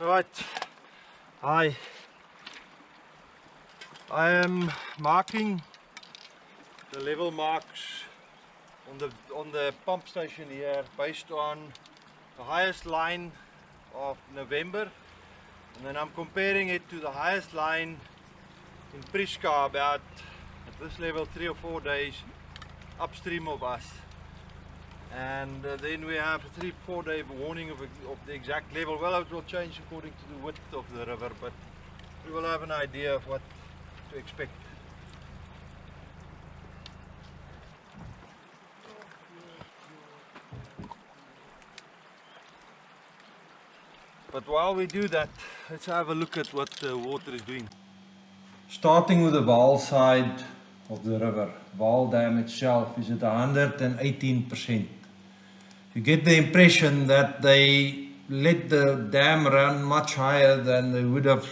Right, hi. I am marking the level marks on the pump station here based on the highest line of November, and then I'm comparing it to the highest line in Prishka about at this level 3 or 4 days upstream of us. And then we have a 3-4 day warning of the exact level. Well, it will change according to the width of the river, but we will have an idea of what to expect. But while we do that, let's have a look at what the water is doing. Starting with the Vaal side of the river, Vaal Dam itself is at 118%. You get the impression that they let the dam run much higher than they would have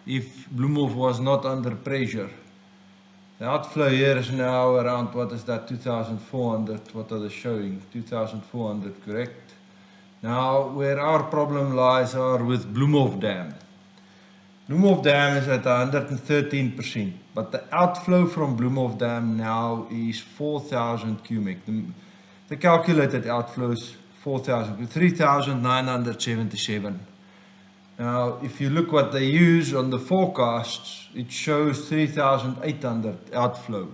if Bloemhof was not under pressure. The outflow here is now around, what is that, 2,400, what are they showing? 2,400, correct? Now, where our problem lies are with Bloemhof Dam. Bloemhof Dam is at 113%, but the outflow from Bloemhof Dam now is 4,000 cubic. The calculated outflow is 3,977. Now, if you look what they use on the forecasts, it shows 3,800 outflow.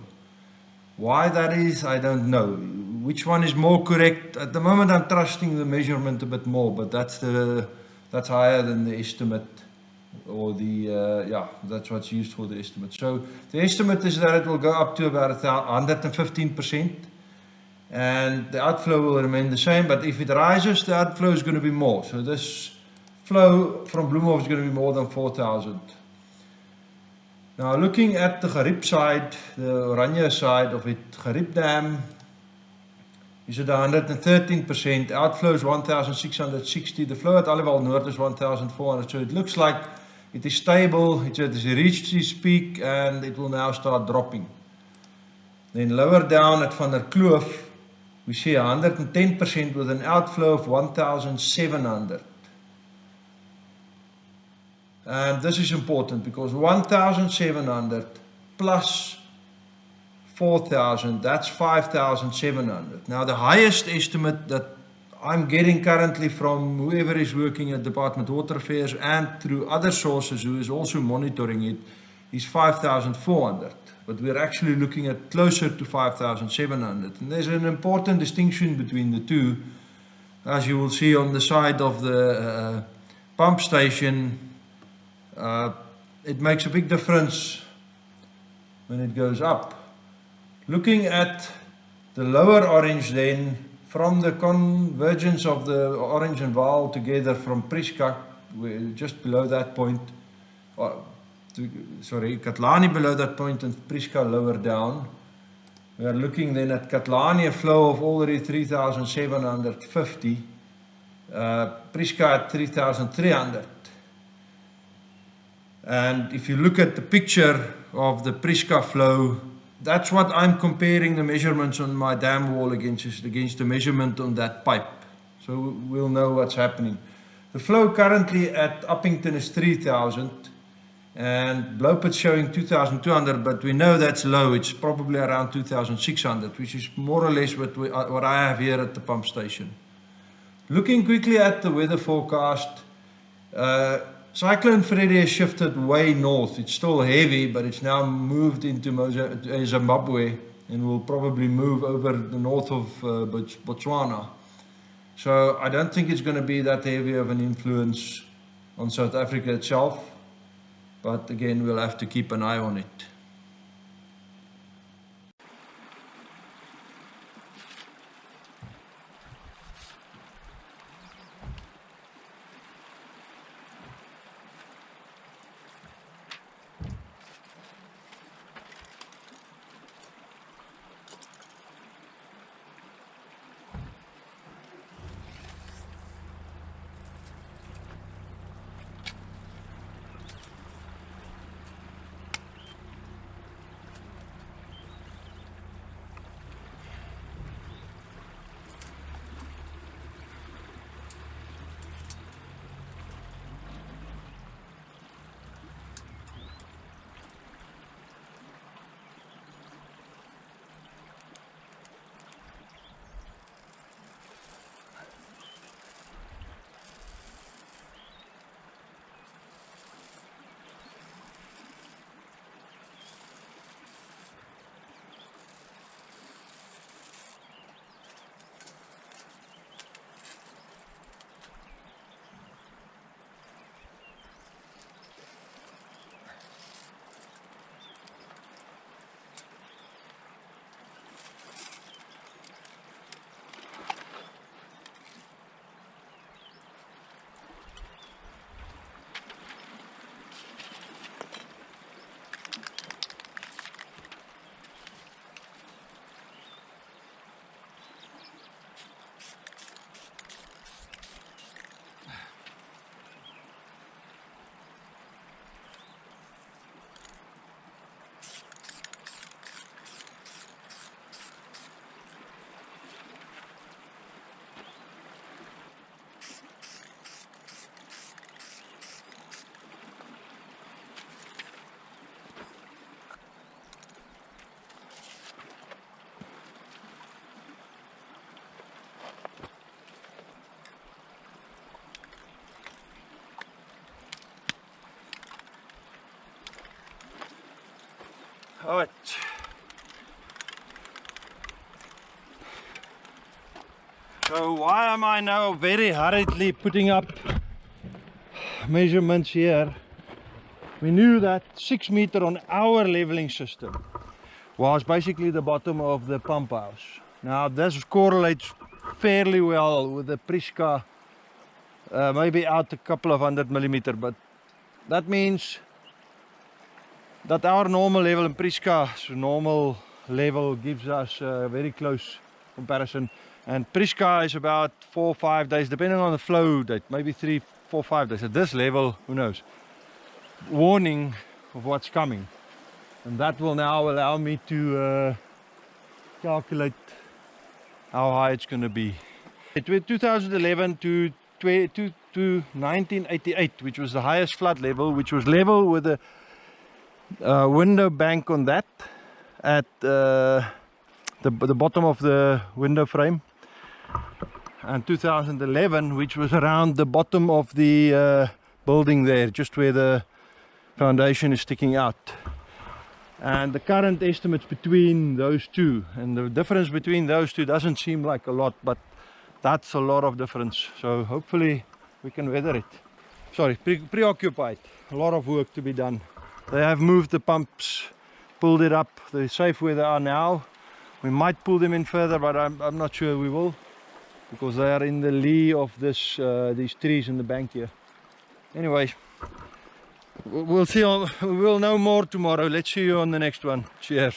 Why that is, I don't know. Which one is more correct? At the moment, I'm trusting the measurement a bit more, but that's higher than the estimate, or that's what's used for the estimate. So the estimate is that it will go up to about 115%. And the outflow will remain the same, but if it rises, the outflow is going to be more. So this flow from Bloemhof is going to be more than 4,000. Now, looking at the Gariep side, the Oranje side of it, Gariep Dam is at 113%, outflow is 1,660, the flow at Aliwal Noord is 1,400, so it looks like it is stable, it has reached its peak, and it will now start dropping. Then lower down at Van der Kloof, we see 110% with an outflow of 1,700. And this is important because 1,700 plus 4,000, that's 5,700. Now, the highest estimate that I'm getting currently from whoever is working at Department of Water Affairs and through other sources who is also monitoring it is 5,400. But we're actually looking at closer to 5,700. And there's an important distinction between the two. As you will see on the side of the pump station, it makes a big difference when it goes up. Looking at the lower orange then, from the convergence of the orange and Vaal together from Prishka, just below that point, Katlani below that point and Prishka lower down. We are looking then at Katlani, a flow of already 3,750, Prishka at 3,300. And if you look at the picture of the Prishka flow, that's what I'm comparing the measurements on my dam wall against the measurement on that pipe. So we'll know what's happening. The flow currently at Uppington is 3,000 and Bloupit's showing 2,200, but we know that's low. It's probably around 2,600, which is more or less what I have here at the pump station. Looking quickly at the weather forecast, Cyclone Freddy has shifted way north. It's still heavy, but it's now moved into Zimbabwe and will probably move over the north of Botswana. So I don't think it's going to be that heavy of an influence on South Africa itself, but again, we'll have to keep an eye on it. Alright. So why am I now very hurriedly putting up measurements here? We knew that 6 meter on our leveling system was basically the bottom of the pump house. Now this correlates fairly well with the Priska, maybe out a couple of 100 millimeter, but that means that our normal level and Priska's normal level gives us a very close comparison. And Priska is about 4 or 5 days, depending on the flow date, maybe 3, 4, 5 days. At this level, who knows? Warning of what's coming. And that will now allow me to calculate how high it's going to be. Between 2011 to 1988, which was the highest flood level, which was level with the window bank on that at the bottom of the window frame, and 2011, which was around the bottom of the building there, just where the foundation is sticking out. And the current estimates between those two, and the difference between those two doesn't seem like a lot, but that's a lot of difference. So hopefully we can weather it. Sorry, preoccupied. A lot of work to be done. They have moved the pumps, pulled it up. They're safe where they are now. We might pull them in further, but I'm not sure we will, because they are in the lee of this these trees in the bank here. Anyway, we'll see. We'll know more tomorrow. Let's see you on the next one. Cheers.